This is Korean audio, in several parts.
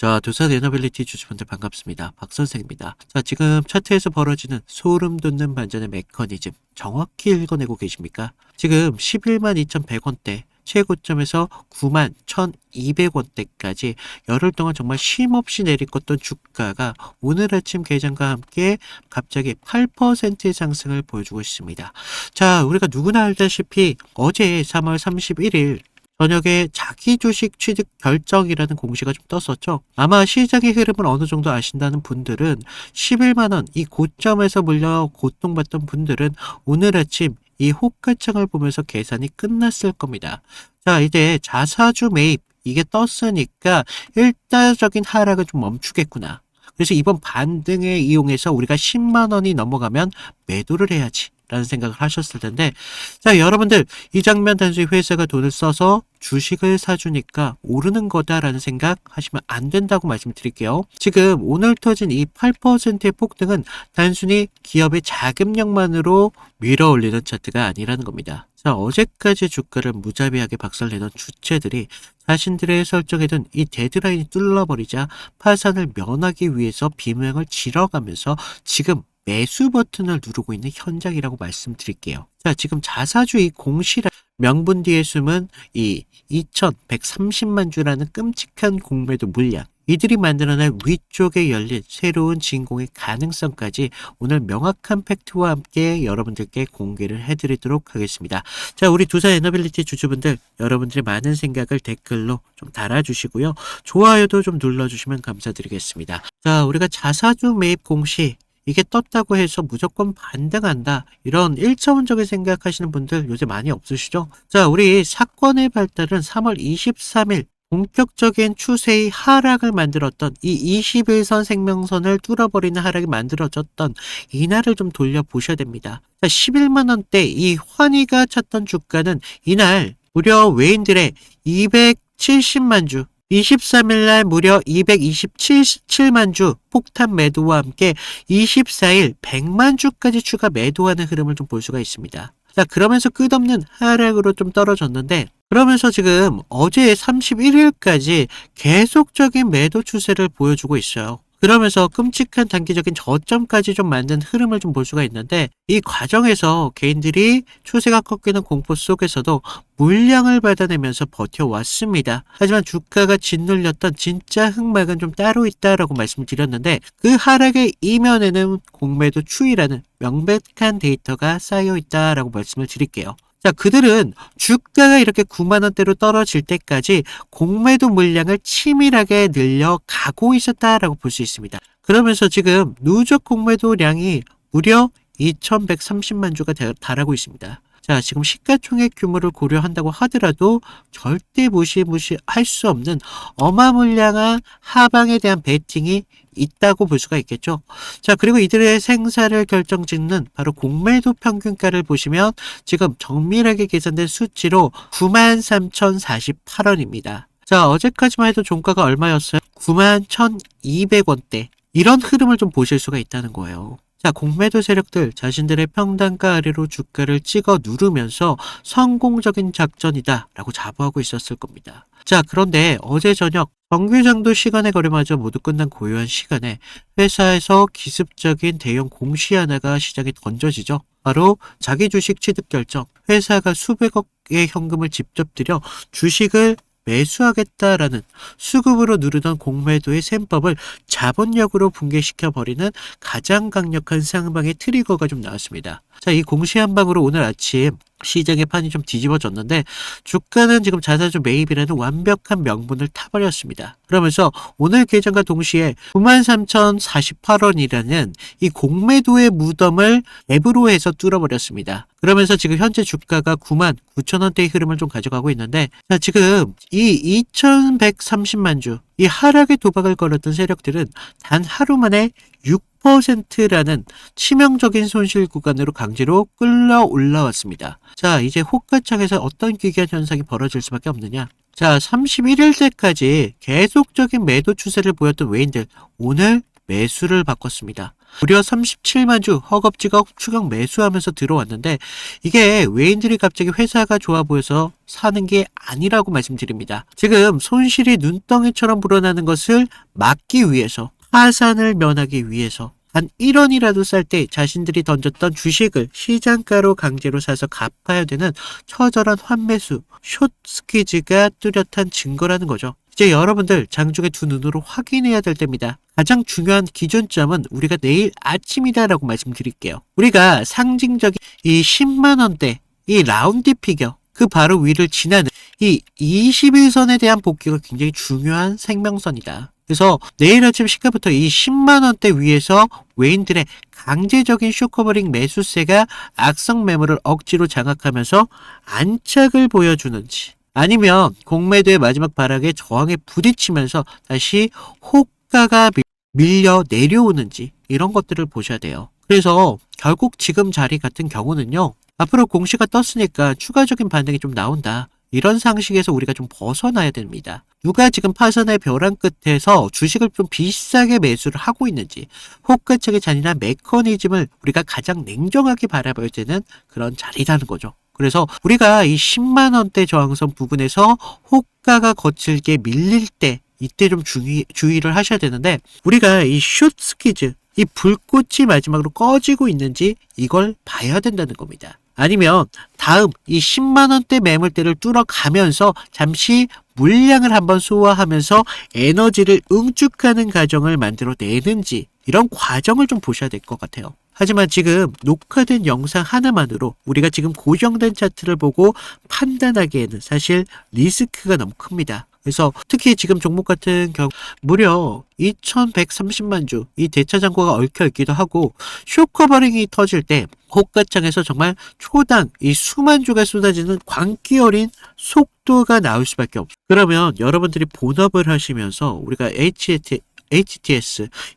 자, 두산 에너빌리티 주주분들 반갑습니다. 박 선생입니다. 자, 지금 차트에서 벌어지는 소름 돋는 반전의 메커니즘 정확히 읽어내고 계십니까? 지금 11만 2,100원대 최고점에서 9만 1,200원대까지 열흘 동안 정말 쉼없이 내리꽂던 주가가 오늘 아침 개장과 함께 갑자기 8%의 상승을 보여주고 있습니다. 자, 우리가 누구나 알다시피 어제 3월 31일 저녁에 자기 주식 취득 결정이라는 공시가 좀 떴었죠. 아마 시장의 흐름을 어느 정도 아신다는 분들은 11만원 이 고점에서 물려 고통받던 분들은 오늘 아침 이 호가창을 보면서 계산이 끝났을 겁니다. 자, 이제 자사주 매입 이게 떴으니까 일단적인 하락을 좀 멈추겠구나. 그래서 이번 반등을 이용해서 우리가 10만원이 넘어가면 매도를 해야지 라는 생각을 하셨을 텐데, 자, 여러분들 이 장면 단순히 회사가 돈을 써서 주식을 사주니까 오르는 거다라는 생각 하시면 안 된다고 말씀드릴게요. 지금 오늘 터진 이 8%의 폭등은 단순히 기업의 자금력만으로 밀어올리는 차트가 아니라는 겁니다. 자, 어제까지 주가를 무자비하게 박살내던 주체들이 자신들의 설정해둔 이 데드라인이 뚫려버리자 파산을 면하기 위해서 비명을 지르가면서 지금 매수 버튼을 누르고 있는 현장이라고 말씀드릴게요. 자, 지금 자사주 이 공시라 명분 뒤에 숨은 이 2,130만 주라는 끔찍한 공매도 물량, 이들이 만들어낸 위쪽에 열린 새로운 진공의 가능성까지 오늘 명확한 팩트와 함께 여러분들께 공개를 해드리도록 하겠습니다. 자, 우리 두산 에너빌리티 주주분들 여러분들의 많은 생각을 댓글로 좀 달아주시고요. 좋아요도 좀 눌러주시면 감사드리겠습니다. 자, 우리가 자사주 매입 공시 이게 떴다고 해서 무조건 반등한다, 이런 1차원적인 생각하시는 분들 요새 많이 없으시죠? 자, 우리 사건의 발달은 3월 23일 본격적인 추세의 하락을 만들었던 이 21선 생명선을 뚫어버리는 하락이 만들어졌던 이날을 좀 돌려보셔야 됩니다. 자, 11만원대 이 환희가 찼던 주가는 이날 무려 외인들의 270만 주, 23일날 무려 227만 주 폭탄 매도와 함께 24일 100만 주까지 추가 매도하는 흐름을 좀 볼 수가 있습니다. 자, 그러면서 끝없는 하락으로 좀 떨어졌는데, 그러면서 지금 어제 31일까지 계속적인 매도 추세를 보여주고 있어요. 그러면서 끔찍한 단기적인 저점까지 좀 만든 흐름을 좀 볼 수가 있는데, 이 과정에서 개인들이 추세가 꺾이는 공포 속에서도 물량을 받아내면서 버텨왔습니다. 하지만 주가가 짓눌렸던 진짜 흑막은 좀 따로 있다라고 말씀드렸는데, 그 하락의 이면에는 공매도 추이라는 명백한 데이터가 쌓여 있다라고 말씀을 드릴게요. 자, 그들은 주가가 이렇게 9만원대로 떨어질 때까지 공매도 물량을 치밀하게 늘려가고 있었다라고 볼 수 있습니다. 그러면서 지금 누적 공매도량이 무려 2,130만 주가 달하고 있습니다. 자, 지금 시가총액 규모를 고려한다고 하더라도 절대 무시할 수 없는 어마물량한 하방에 대한 베팅이 있다고 볼 수가 있겠죠. 자, 그리고 이들의 생사를 결정짓는 바로 공매도 평균가를 보시면 지금 정밀하게 계산된 수치로 93,048원입니다. 자, 어제까지만 해도 종가가 얼마였어요? 91,200원대. 이런 흐름을 좀 보실 수가 있다는 거예요. 자, 공매도 세력들 자신들의 평단가 아래로 주가를 찍어 누르면서 성공적인 작전이다 라고 자부하고 있었을 겁니다. 자, 그런데 어제 저녁 정규장도 시간의 거래마저 모두 끝난 고요한 시간에 회사에서 기습적인 대형 공시 하나가 시장에 던져지죠. 바로 자기 주식 취득 결정. 회사가 수백억의 현금을 직접 들여 주식을 매수하겠다라는 수급으로 누르던 공매도의 셈법을 자본력으로 붕괴시켜버리는 가장 강력한 상방의 트리거가 좀 나왔습니다. 자, 이 공시 한 방으로 오늘 아침 시장의 판이 좀 뒤집어졌는데, 주가는 지금 자사주 매입이라는 완벽한 명분을 타버렸습니다. 그러면서 오늘 개장과 동시에 93,048원이라는 이 공매도의 무덤을 앱으로 해서 뚫어버렸습니다. 그러면서 지금 현재 주가가 99,000원대의 흐름을 좀 가져가고 있는데, 자, 지금 이 2,130만 주 이 하락의 도박을 걸었던 세력들은 단 하루 만에 6%라는 치명적인 손실 구간으로 강제로 끌어 올라왔습니다. 자, 이제 호가창에서 어떤 기괴한 현상이 벌어질 수밖에 없느냐. 자, 31일 때까지 계속적인 매도 추세를 보였던 외인들 오늘 매수를 바꿨습니다. 무려 37만 주 허겁지겁 추격 매수하면서 들어왔는데 이게 외인들이 갑자기 회사가 좋아 보여서 사는 게 아니라고 말씀드립니다. 지금 손실이 눈덩이처럼 불어나는 것을 막기 위해서, 파산을 면하기 위해서 한 1원이라도 쌀 때 자신들이 던졌던 주식을 시장가로 강제로 사서 갚아야 되는 처절한 환매수, 숏스퀴즈가 뚜렷한 증거라는 거죠. 이제 여러분들 장중에 두 눈으로 확인해야 될 때입니다. 가장 중요한 기준점은 우리가 내일 아침이다라고 말씀드릴게요. 우리가 상징적인 이 10만 원대, 이 라운드 피겨, 그 바로 위를 지나는 이 21선에 대한 복귀가 굉장히 중요한 생명선이다. 그래서 내일 아침 시가부터 이 10만 원대 위에서 외인들의 강제적인 숏커버링 매수세가 악성 매물을 억지로 장악하면서 안착을 보여주는지, 아니면 공매도의 마지막 발악에 저항에 부딪히면서 다시 호가가 밀려 내려오는지, 이런 것들을 보셔야 돼요. 그래서 결국 지금 자리 같은 경우는요, 앞으로 공시가 떴으니까 추가적인 반등이 좀 나온다, 이런 상식에서 우리가 좀 벗어나야 됩니다. 누가 지금 파산의 벼랑 끝에서 주식을 좀 비싸게 매수를 하고 있는지, 호가책의 잔인한 메커니즘을 우리가 가장 냉정하게 바라봐야 되는 그런 자리라는 거죠. 그래서 우리가 이 10만 원대 저항선 부근에서 호가가 거칠게 밀릴 때, 이때 좀 주의를 하셔야 되는데, 우리가 이 숏스퀴즈, 이 불꽃이 마지막으로 꺼지고 있는지 이걸 봐야 된다는 겁니다. 아니면 다음 이 10만 원대 매물대를 뚫어가면서 잠시 물량을 한번 소화하면서 에너지를 응축하는 과정을 만들어내는지, 이런 과정을 좀 보셔야 될 것 같아요. 하지만 지금 녹화된 영상 하나만으로 우리가 지금 고정된 차트를 보고 판단하기에는 사실 리스크가 너무 큽니다. 그래서 특히 지금 종목 같은 경우 무려 2130만 주 이 대차장고가 얽혀 있기도 하고, 숏커버링이 터질 때 호가창에서 정말 초당 이 수만 주가 쏟아지는 광기 어린 속도가 나올 수밖에 없어요. 그러면 여러분들이 본업을 하시면서 우리가 HTS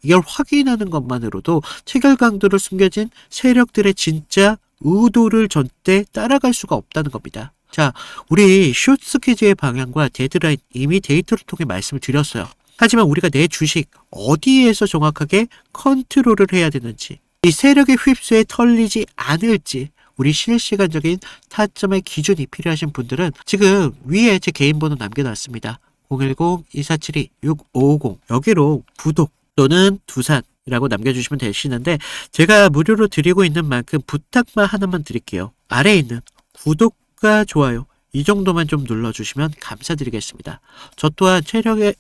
이걸 확인하는 것만으로도 체결 강도로 숨겨진 세력들의 진짜 의도를 절대 따라갈 수가 없다는 겁니다. 자, 우리 숏스퀴즈의 방향과 데드라인 이미 데이터를 통해 말씀을 드렸어요. 하지만 우리가 내 주식 어디에서 정확하게 컨트롤을 해야 되는지, 이 세력의 휩수에 털리지 않을지, 우리 실시간적인 타점의 기준이 필요하신 분들은 지금 위에 제 개인 번호 남겨놨습니다. 010-2472-6550 여기로 구독 또는 두산이라고 남겨주시면 되시는데, 제가 무료로 드리고 있는 만큼 부탁만 하나만 드릴게요. 아래에 있는 구독과 좋아요 이 정도만 좀 눌러주시면 감사드리겠습니다. 저 또한 채널에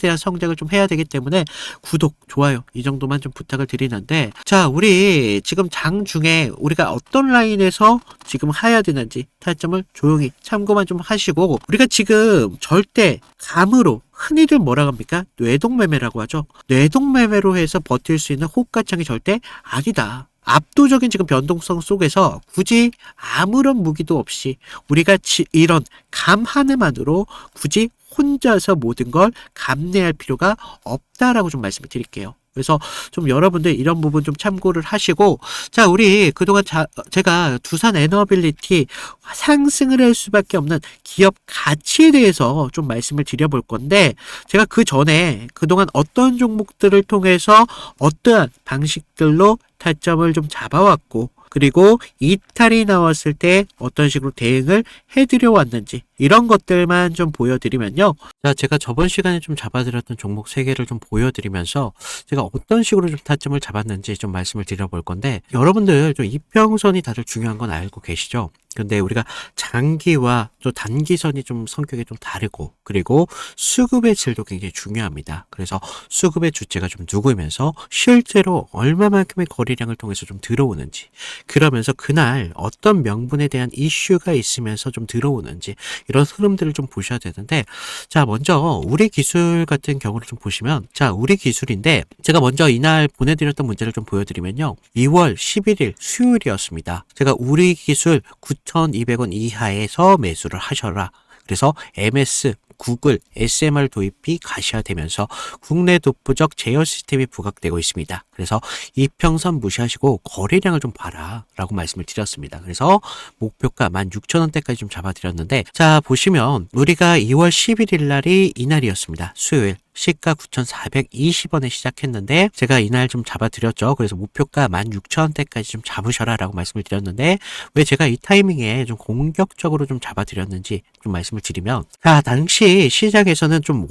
대한 성장을 좀 해야 되기 때문에 구독, 좋아요 이 정도만 좀 부탁을 드리는데, 자, 우리 지금 장중에 우리가 어떤 라인에서 지금 해야 되는지 타점을 조용히 참고만 좀 하시고, 우리가 지금 절대 감으로, 흔히들 뭐라 합니까? 뇌동매매라고 하죠. 뇌동매매로 해서 버틸 수 있는 호가창이 절대 아니다. 압도적인 지금 변동성 속에서 굳이 아무런 무기도 없이 우리가 이런 감 하나만으로 굳이 혼자서 모든 걸 감내할 필요가 없다라고 좀 말씀을 드릴게요. 그래서 좀 여러분들 이런 부분 좀 참고를 하시고, 자, 우리 그동안 제가 두산 에너빌리티 상승을 할 수밖에 없는 기업 가치에 대해서 좀 말씀을 드려볼 건데, 제가 그 전에 그동안 어떤 종목들을 통해서 어떠한 방식들로 타점을 좀 잡아왔고, 그리고 이탈이 나왔을 때 어떤 식으로 대응을 해드려 왔는지, 이런 것들만 좀 보여드리면요. 자, 제가 저번 시간에 좀 잡아드렸던 종목 3개를 좀 보여드리면서 제가 어떤 식으로 좀 타점을 잡았는지 좀 말씀을 드려볼 건데, 여러분들 좀 이평선이 다들 중요한 건 알고 계시죠? 근데 우리가 장기와 또 단기선이 좀 성격이 좀 다르고, 그리고 수급의 질도 굉장히 중요합니다. 그래서 수급의 주체가 좀 누구면서 실제로 얼마만큼의 거래량을 통해서 좀 들어오는지, 그러면서 그날 어떤 명분에 대한 이슈가 있으면서 좀 들어오는지, 이런 흐름들을 좀 보셔야 되는데, 자, 먼저 우리 기술 같은 경우를 좀 보시면, 자, 우리 기술인데 제가 먼저 이날 보내드렸던 문제를 좀 보여드리면요, 2월 11일 수요일이었습니다. 제가 우리 기술 9,200원 이하에서 매수를 하셔라. 그래서 MS, 구글, SMR 도입이 가시화되면서 국내 독보적 제어 시스템이 부각되고 있습니다. 그래서 이평선 무시하시고 거래량을 좀 봐라 라고 말씀을 드렸습니다. 그래서 목표가 16,000원대까지 좀 잡아드렸는데, 자, 보시면 우리가 2월 11일 날이 이날이었습니다. 수요일 시가 9,420원에 시작했는데 제가 이날 좀 잡아드렸죠. 그래서 목표가 16,000원대까지 좀 잡으셔라 라고 말씀을 드렸는데 왜 제가 이 타이밍에 좀 공격적으로 좀 잡아드렸는지 좀 말씀을 드리면, 자, 당시 시장에서는 좀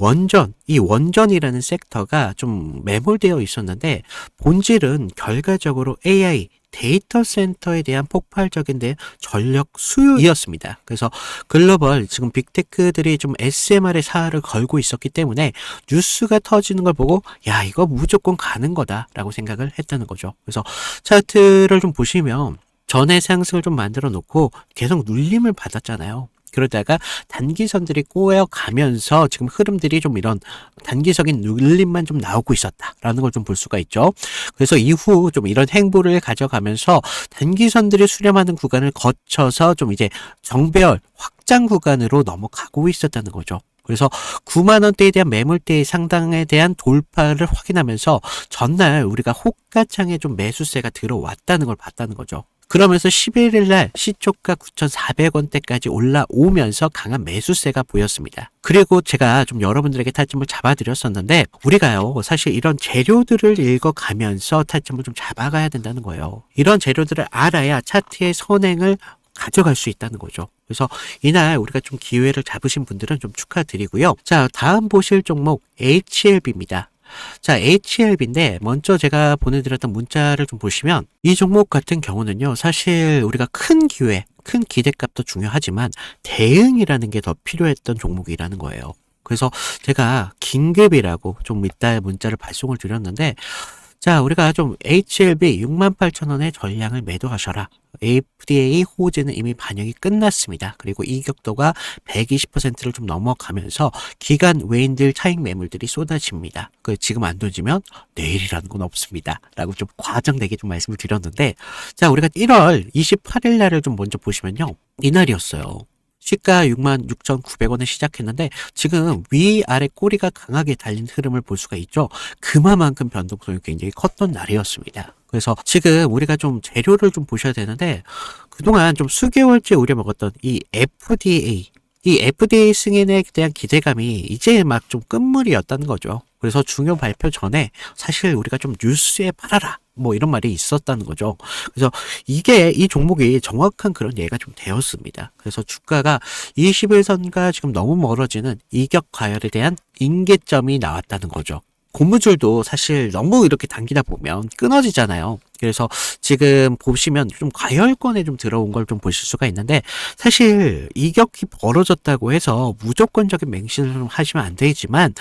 이 원전이라는 섹터가 좀 매몰되어 있었는데 본질은 결과적으로 AI 데이터 센터에 대한 폭발적인 전력 수요이었습니다. 그래서 글로벌 지금 빅테크들이 좀 SMR의 사활을 걸고 있었기 때문에 뉴스가 터지는 걸 보고 야, 이거 무조건 가는 거다라고 생각을 했다는 거죠. 그래서 차트를 좀 보시면 전의 상승을 좀 만들어 놓고 계속 눌림을 받았잖아요. 그러다가 단기선들이 꼬여가면서 지금 흐름들이 좀 이런 단기적인 눌림만 좀 나오고 있었다라는 걸 좀 볼 수가 있죠. 그래서 이후 좀 이런 행보를 가져가면서 단기선들이 수렴하는 구간을 거쳐서 좀 이제 정배열 확장 구간으로 넘어가고 있었다는 거죠. 그래서 9만 원대에 대한 매물대의 상당에 대한 돌파를 확인하면서 전날 우리가 호가창에 좀 매수세가 들어왔다는 걸 봤다는 거죠. 그러면서 11일 날 시초가 9,400원대까지 올라오면서 강한 매수세가 보였습니다. 그리고 제가 좀 여러분들에게 타점을 잡아드렸었는데 우리가요, 사실 이런 재료들을 읽어가면서 타점을 좀 잡아가야 된다는 거예요. 이런 재료들을 알아야 차트의 선행을 가져갈 수 있다는 거죠. 그래서 이날 우리가 좀 기회를 잡으신 분들은 좀 축하드리고요. 자, 다음 보실 종목 HLB입니다. 자, HLB인데 먼저 제가 보내드렸던 문자를 좀 보시면 이 종목 같은 경우는요, 사실 우리가 큰 기회, 큰 기대값도 중요하지만 대응이라는 게 더 필요했던 종목이라는 거예요. 그래서 제가 긴급이라고 좀 이따 문자를 발송을 드렸는데, 자, 우리가 좀 HLB 68,000원의 전량을 매도하셔라. FDA 호재는 이미 반영이 끝났습니다. 그리고 이격도가 120%를 좀 넘어가면서 기간 외인들 차익 매물들이 쏟아집니다. 지금 안 던지면 내일이라는 건 없습니다. 라고 좀 과장되게 좀 말씀을 드렸는데, 자, 우리가 1월 28일 날을 좀 먼저 보시면요, 이날이었어요. 시가 66,900원에 시작했는데 지금 위아래 꼬리가 강하게 달린 흐름을 볼 수가 있죠. 그만큼 변동성이 굉장히 컸던 날이었습니다. 그래서 지금 우리가 좀 재료를 좀 보셔야 되는데 그동안 좀 수개월째 우려먹었던 이 FDA 승인에 대한 기대감이 이제 막 좀 끝물이었다는 거죠. 그래서 중요 발표 전에 사실 우리가 좀 뉴스에 팔아라 뭐 이런 말이 있었다는 거죠. 그래서 이 종목이 정확한 그런 예가 좀 되었습니다. 그래서 주가가 21선과 지금 너무 멀어지는 이격 과열에 대한 임계점이 나왔다는 거죠. 고무줄도 사실 너무 이렇게 당기다 보면 끊어지잖아요. 그래서 지금 보시면 좀 과열권에 좀 들어온 걸 좀 보실 수가 있는데 사실 이격이 벌어졌다고 해서 무조건적인 맹신을 좀 하시면 안 되지만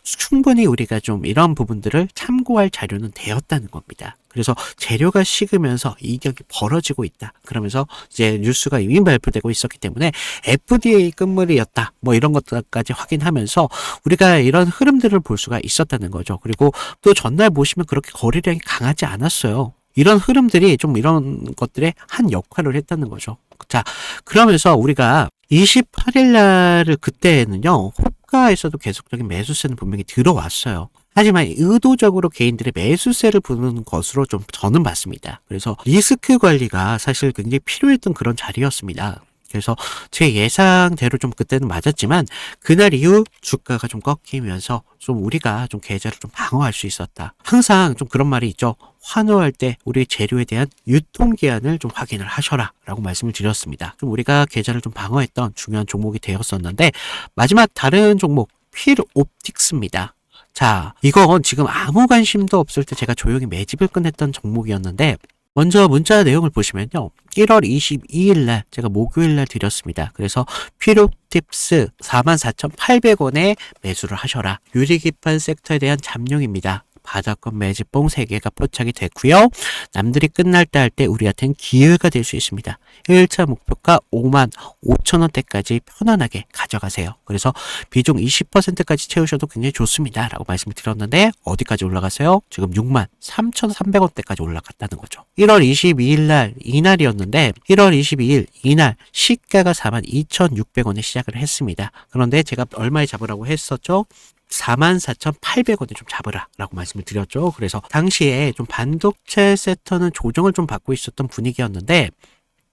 충분히 우리가 좀 이런 부분들을 참고할 자료는 되었다는 겁니다. 그래서 재료가 식으면서 이격이 벌어지고 있다. 그러면서 이제 뉴스가 이미 발표되고 있었기 때문에 FDA 끝물이었다. 뭐 이런 것까지 확인하면서 우리가 이런 흐름들을 볼 수가 있었다는 거죠. 그리고 또 전날 보시면 그렇게 거래량이 강하지 않았어요. 이런 흐름들이 좀 이런 것들의 한 역할을 했다는 거죠. 자, 그러면서 우리가 28일 날을 그때는요, 호가에서도 계속적인 매수세는 분명히 들어왔어요. 하지만 의도적으로 개인들의 매수세를 부르는 것으로 좀 저는 봤습니다. 그래서 리스크 관리가 사실 굉장히 필요했던 그런 자리였습니다. 그래서 제 예상대로 좀 그때는 맞았지만 그날 이후 주가가 좀 꺾이면서 좀 우리가 좀 계좌를 좀 방어할 수 있었다. 항상 좀 그런 말이 있죠. 환호할 때 우리 재료에 대한 유통기한을 좀 확인을 하셔라 라고 말씀을 드렸습니다. 좀 우리가 계좌를 좀 방어했던 중요한 종목이 되었었는데 마지막 다른 종목 필옵틱스입니다. 자, 이건 지금 아무 관심도 없을 때 제가 조용히 매집을 끝냈던 종목이었는데 먼저 문자 내용을 보시면요. 1월 22일 날 제가 목요일 날 드렸습니다. 그래서 필옵틱스 44,800원에 매수를 하셔라. 유리기판 섹터에 대한 잠룡입니다. 바닥권 매집봉 3개가 포착이 됐고요. 남들이 끝날 때 할 때 우리한테는 기회가 될 수 있습니다. 1차 목표가 55,000원대까지 편안하게 가져가세요. 그래서 비중 20%까지 채우셔도 굉장히 좋습니다. 라고 말씀을 드렸는데 어디까지 올라갔어요? 지금 63,300원대까지 올라갔다는 거죠. 1월 22일 날 이날이었는데 1월 22일 이날 시가가 42,600원에 시작을 했습니다. 그런데 제가 얼마에 잡으라고 했었죠? 44,800원에 좀 잡으라 라고 말씀을 드렸죠. 그래서 당시에 좀 반도체 섹터는 조정을 좀 받고 있었던 분위기였는데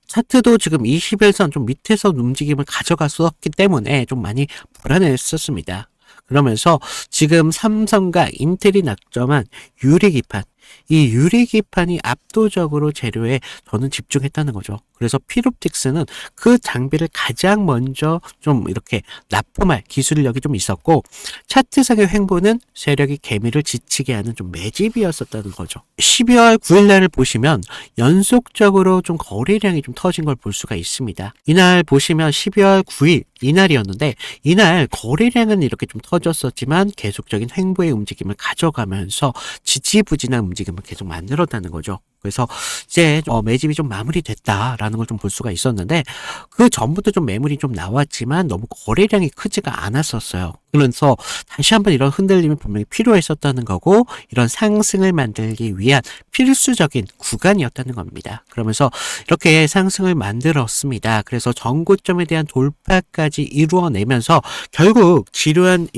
차트도 지금 21선 좀 밑에서 움직임을 가져갔었기 때문에 좀 많이 불안했었습니다. 그러면서 지금 삼성과 인텔이 낙점한 유리기판, 이 유리기판이 압도적으로 재료에 저는 집중했다는 거죠. 그래서 필옵틱스는 그 장비를 가장 먼저 좀 이렇게 납품할 기술력이 좀 있었고, 차트상의 횡보는 세력이 개미를 지치게 하는 좀 매집이었었다는 거죠. 12월 9일 날을 보시면 연속적으로 좀 거래량이 좀 터진 걸 볼 수가 있습니다. 이날 보시면 12월 9일 이날이었는데, 이날 거래량은 이렇게 좀 터졌었지만 계속적인 횡보의 움직임을 가져가면서 지지부진한 움직임을 계속 만들었다는 거죠. 그래서 이제 매집이 좀 마무리됐다라는 걸 좀 볼 수가 있었는데, 그 전부터 좀 매물이 좀 나왔지만 너무 거래량이 크지가 않았었어요. 그래서 다시 한번 이런 흔들림이 분명히 필요했었다는 거고, 이런 상승을 만들기 위한 필수적인 구간이었다는 겁니다. 그러면서 이렇게 상승을 만들었습니다. 그래서 전고점에 대한 돌파까지 이루어내면서 결국 지루한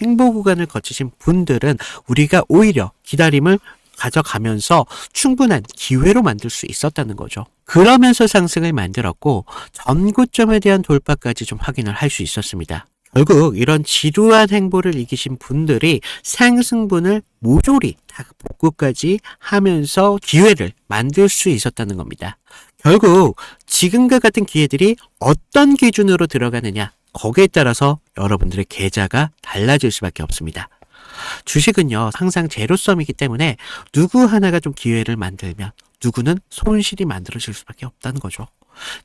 행보 구간을 거치신 분들은 우리가 오히려 기다림을 가져가면서 충분한 기회로 만들 수 있었다는 거죠. 그러면서 상승을 만들었고, 전고점에 대한 돌파까지 좀 확인을 할 수 있었습니다. 결국 이런 지루한 행보를 이기신 분들이 상승분을 모조리 다 복구까지 하면서 기회를 만들 수 있었다는 겁니다. 결국 지금과 같은 기회들이 어떤 기준으로 들어가느냐, 거기에 따라서 여러분들의 계좌가 달라질 수밖에 없습니다. 주식은요, 항상 제로섬이기 때문에 누구 하나가 좀 기회를 만들면 누구는 손실이 만들어질 수밖에 없다는 거죠.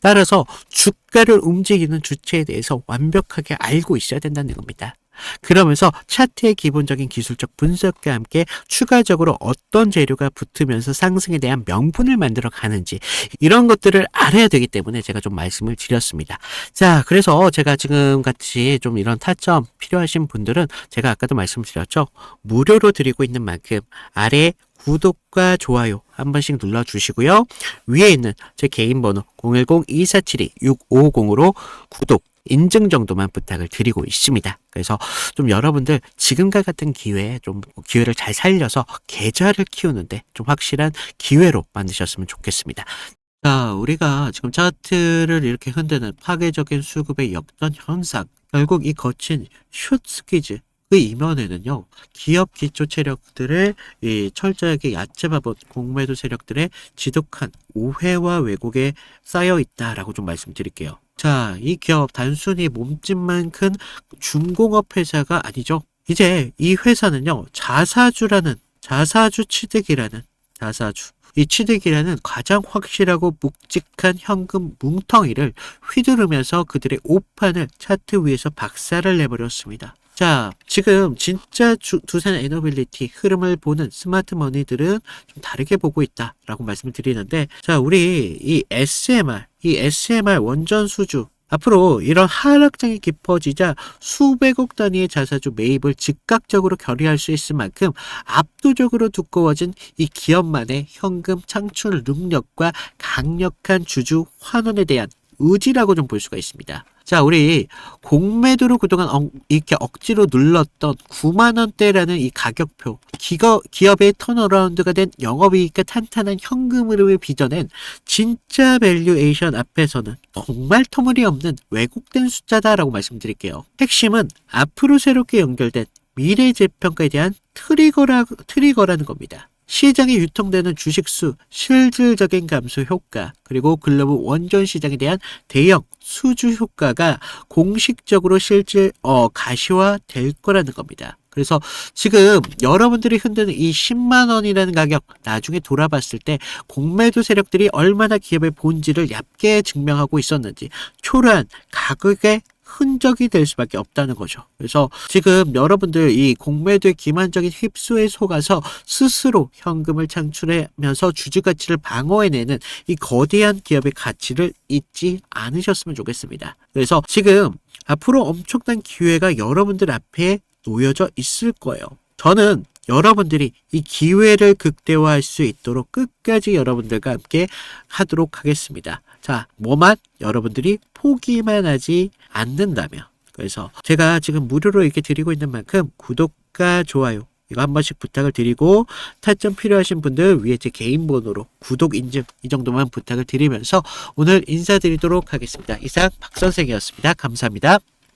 따라서 주가를 움직이는 주체에 대해서 완벽하게 알고 있어야 된다는 겁니다. 그러면서 차트의 기본적인 기술적 분석과 함께 추가적으로 어떤 재료가 붙으면서 상승에 대한 명분을 만들어 가는지, 이런 것들을 알아야 되기 때문에 제가 좀 말씀을 드렸습니다. 자, 그래서 제가 지금 같이 좀 이런 타점 필요하신 분들은 제가 아까도 말씀드렸죠. 무료로 드리고 있는 만큼 아래 구독과 좋아요 한 번씩 눌러주시고요. 위에 있는 제 개인 번호 010-2472-6550으로 구독 인증 정도만 부탁을 드리고 있습니다. 그래서 좀 여러분들 지금과 같은 기회에 좀 기회를 잘 살려서 계좌를 키우는데 좀 확실한 기회로 만드셨으면 좋겠습니다. 자, 우리가 지금 차트를 이렇게 흔드는 파괴적인 수급의 역전 현상, 결국 이 거친 숏 스퀴즈, 그 이면에는요, 기업 기초 세력들의 이 철저하게 얕잡아본 공매도 세력들의 지독한 오해와 왜곡에 쌓여 있다라고 좀 말씀드릴게요. 자, 이 기업 단순히 몸집만 큰 중공업 회사가 아니죠. 이제 이 회사는요, 자사주 취득이라는 이 취득이라는 가장 확실하고 묵직한 현금 뭉텅이를 휘두르면서 그들의 오판을 차트 위에서 박살을 내버렸습니다. 자, 지금 진짜 두산 에너빌리티 흐름을 보는 스마트 머니들은 좀 다르게 보고 있다라고 말씀을 드리는데, 자, 우리 이 SMR 원전 수주, 앞으로 이런 하락장이 깊어지자 수백억 단위의 자사주 매입을 즉각적으로 결의할 수 있을 만큼 압도적으로 두꺼워진 이 기업만의 현금 창출 능력과 강력한 주주 환원에 대한 의지라고 좀 볼 수가 있습니다. 자, 우리 공매도로 그동안 이렇게 억지로 눌렀던 9만원대라는 이 가격표, 기업의 턴어라운드가 된 영업이익과 탄탄한 현금 흐름을 빚어낸 진짜 밸류에이션 앞에서는 정말 터무니없는 왜곡된 숫자다라고 말씀드릴게요. 핵심은 앞으로 새롭게 연결된 미래 재평가에 대한 트리거라는 겁니다. 시장에 유통되는 주식수, 실질적인 감소 효과, 그리고 글로벌 원전 시장에 대한 대형 수주 효과가 공식적으로 가시화 될 거라는 겁니다. 그래서 지금 여러분들이 흔드는 이 10만 원이라는 가격, 나중에 돌아봤을 때 공매도 세력들이 얼마나 기업의 본질을 얕게 증명하고 있었는지 초라한 가격의 흔적이 될 수밖에 없다는 거죠. 그래서 지금 여러분들 이 공매도의 기만적인 휩소에 속아서 스스로 현금을 창출하면서 주주 가치를 방어해내는 이 거대한 기업의 가치를 잊지 않으셨으면 좋겠습니다. 그래서 지금 앞으로 엄청난 기회가 여러분들 앞에 놓여져 있을 거예요. 저는 여러분들이 이 기회를 극대화할 수 있도록 끝까지 여러분들과 함께 하도록 하겠습니다. 자, 뭐만 여러분들이 포기만 하지 않는다면. 그래서 제가 지금 무료로 이렇게 드리고 있는 만큼 구독과 좋아요 이거 한 번씩 부탁을 드리고, 타점 필요하신 분들 위에 제 개인 번호로 구독 인증 이 정도만 부탁을 드리면서 오늘 인사드리도록 하겠습니다. 이상 박 선생이었습니다. 감사합니다.